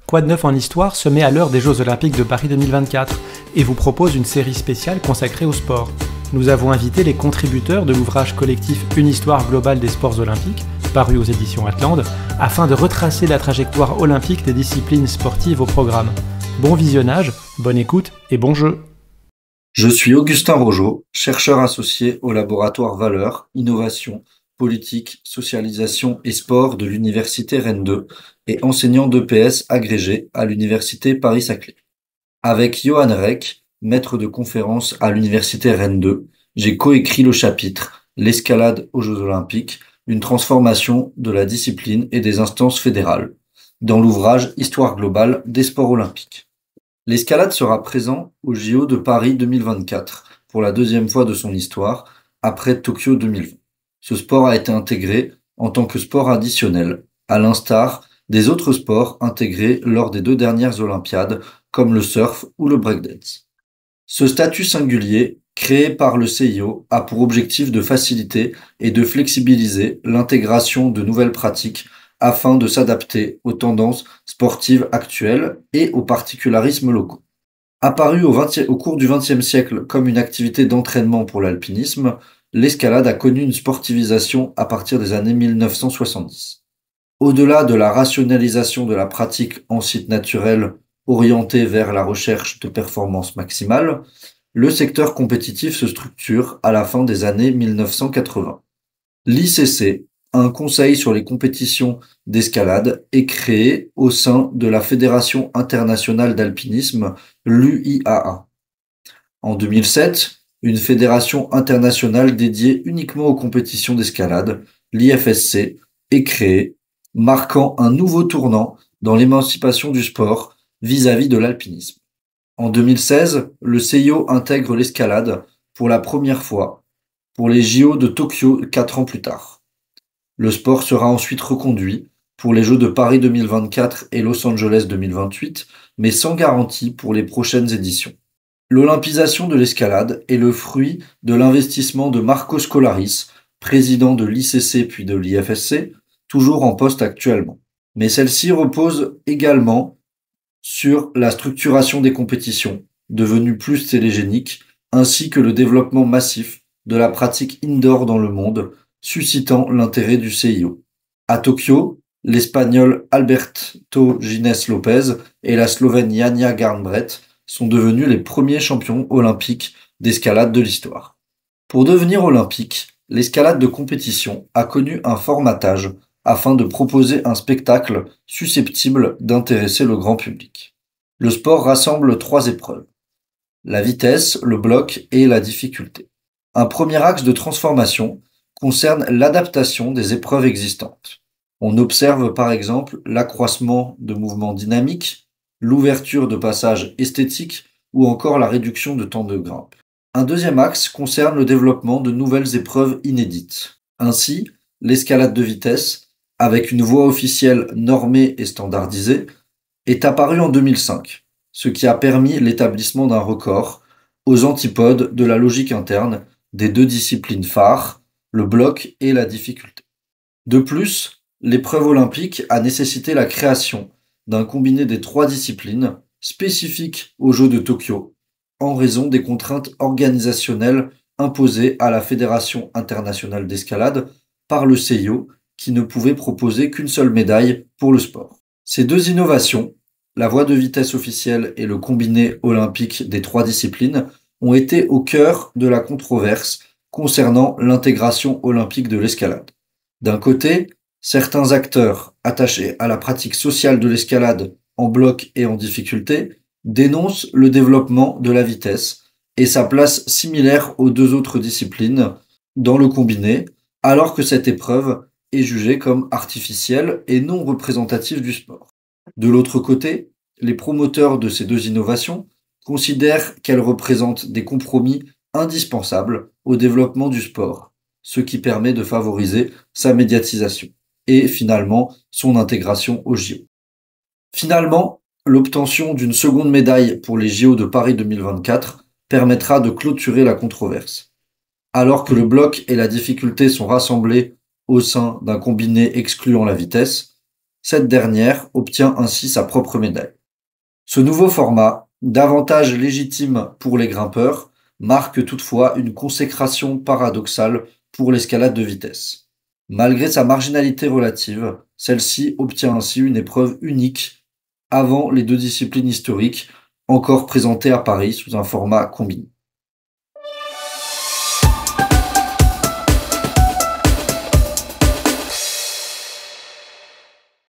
Quoi de neuf en histoire se met à l'heure des Jeux Olympiques de Paris 2024 et vous propose une série spéciale consacrée au sport. Nous avons invité les contributeurs de l'ouvrage collectif Une histoire globale des sports olympiques, paru aux éditions Atlante, afin de retracer la trajectoire olympique des disciplines sportives au programme. Bon visionnage, bonne écoute et bon jeu. Je suis Augustin Rogeau, chercheur associé au laboratoire Valeurs, Innovation, Politique, Socialisation et Sport de l'Université Rennes 2 et enseignant d'EPS agrégé à l'Université Paris-Saclay. Avec Johan Reck, maître de conférence à l'Université Rennes 2, j'ai coécrit le chapitre « L'escalade aux Jeux Olympiques, une transformation de la discipline et des instances fédérales » dans l'ouvrage « Histoire globale des sports olympiques ». L'escalade sera présent aux JO de Paris 2024 pour la deuxième fois de son histoire, après Tokyo 2020. Ce sport a été intégré en tant que sport additionnel, à l'instar des autres sports intégrés lors des 2 dernières Olympiades, comme le surf ou le breakdance. Ce statut singulier, créé par le CIO, a pour objectif de faciliter et de flexibiliser l'intégration de nouvelles pratiques afin de s'adapter aux tendances sportives actuelles et aux particularismes locaux. Apparu au cours du XXe siècle comme une activité d'entraînement pour l'alpinisme, l'escalade a connu une sportivisation à partir des années 1970. Au-delà de la rationalisation de la pratique en site naturel orientée vers la recherche de performance maximale, le secteur compétitif se structure à la fin des années 1980. L'ICC, un conseil sur les compétitions d'escalade, est créé au sein de la Fédération internationale d'alpinisme, l'UIAA. En 2007, une fédération internationale dédiée uniquement aux compétitions d'escalade, l'IFSC, est créée, marquant un nouveau tournant dans l'émancipation du sport vis-à-vis de l'alpinisme. En 2016, le CIO intègre l'escalade pour la première fois pour les JO de Tokyo 4 ans plus tard. Le sport sera ensuite reconduit pour les Jeux de Paris 2024 et Los Angeles 2028, mais sans garantie pour les prochaines éditions. L'olympisation de l'escalade est le fruit de l'investissement de Marco Scolaris, président de l'ICC puis de l'IFSC, toujours en poste actuellement. Mais celle-ci repose également sur la structuration des compétitions, devenues plus télégéniques, ainsi que le développement massif de la pratique indoor dans le monde, suscitant l'intérêt du CIO. À Tokyo, l'Espagnol Alberto Gines Lopez et la Slovène Janja Garnbret sont devenus les premiers champions olympiques d'escalade de l'histoire. Pour devenir olympique, l'escalade de compétition a connu un formatage afin de proposer un spectacle susceptible d'intéresser le grand public. Le sport rassemble 3 épreuves: la vitesse, le bloc et la difficulté. Un premier axe de transformation concerne l'adaptation des épreuves existantes. On observe par exemple l'accroissement de mouvements dynamiques, l'ouverture de passages esthétiques ou encore la réduction de temps de grimpe. Un deuxième axe concerne le développement de nouvelles épreuves inédites. Ainsi, l'escalade de vitesse, avec une voie officielle normée et standardisée, est apparue en 2005, ce qui a permis l'établissement d'un record aux antipodes de la logique interne des 2 disciplines phares, le bloc et la difficulté. De plus, l'épreuve olympique a nécessité la création d'un combiné des 3 disciplines spécifiques aux Jeux de Tokyo, en raison des contraintes organisationnelles imposées à la Fédération internationale d'escalade par le CIO, qui ne pouvait proposer qu'une seule médaille pour le sport. Ces 2 innovations, la voie de vitesse officielle et le combiné olympique des 3 disciplines, ont été au cœur de la controverse concernant l'intégration olympique de l'escalade. D'un côté, certains acteurs attachés à la pratique sociale de l'escalade en bloc et en difficulté dénoncent le développement de la vitesse et sa place similaire aux 2 autres disciplines dans le combiné, alors que cette épreuve est jugée comme artificielle et non représentative du sport. De l'autre côté, les promoteurs de ces 2 innovations considèrent qu'elles représentent des compromis indispensables au développement du sport, ce qui permet de favoriser sa médiatisation et finalement son intégration aux JO. Finalement, l'obtention d'une seconde médaille pour les JO de Paris 2024 permettra de clôturer la controverse. Alors que le bloc et la difficulté sont rassemblés au sein d'un combiné excluant la vitesse, Cette dernière obtient ainsi sa propre médaille. Ce nouveau format, davantage légitime pour les grimpeurs, marque toutefois une consécration paradoxale pour l'escalade de vitesse. Malgré sa marginalité relative, celle-ci obtient ainsi une épreuve unique avant les deux disciplines historiques, encore présentées à Paris sous un format combiné.